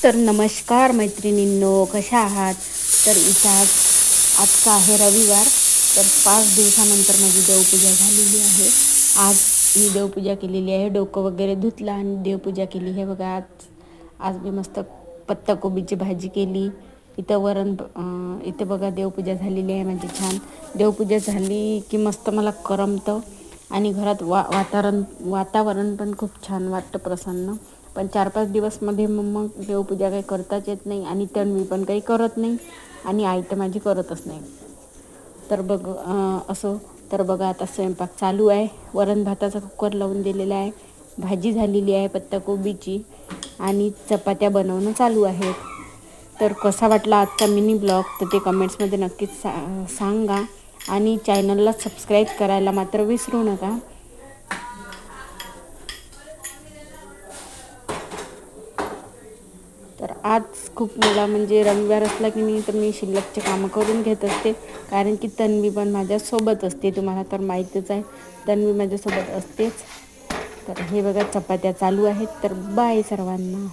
तर नमस्कार मैत्रिणींनो, कशा आहात? तर इथं आजचा आहे रविवार. तर 5 दिवसानंतर माझी देवपूजा झालेली आहे. आज मी देवपूजा केलेली आहे. डोकं वगैरे धुतलं आणि देवपूजा केली. हे बघा, आज मी मस्त पत्ताकोबीची भाजी केली. इथं बघा देवपूजा झालेली आहे माझी छान. देवपूजा झाली की मस्त मला करमतं आणि घरात वातावरण पण खूप छान वाटतं, प्रसन्न. पण 4-5 दिवसमध्ये मग देवपूजा काही करताच येत नाही आणि तन्वी पण काही करत नाही आणि आई तर माझी करतच नाही. तर बघा आता स्वयंपाक चालू आहे. वरण भाताचा कुकर लावून दिलेला आहे. भाजी झालेली आहे पत्ताकोबीची आणि चपात्या बनवणं चालू आहेत. तर कसा वाटला आजचा मिनी ब्लॉग तर ते कमेंट्समध्ये नक्कीच सांगा आणि चॅनलला सबस्क्राईब करायला मात्र विसरू नका. तर आज खूप मला म्हणजे रविवार असला की नाही तर मी शिल्लकचे कामं करून घेत असते, कारण की तन्वी पण माझ्यासोबत असते. तुम्हाला तर माहीतच आहे, तन्वी माझ्यासोबत असतेच. तर हे बघा चपात्या चालू आहेत. तर बाय सर्वांना.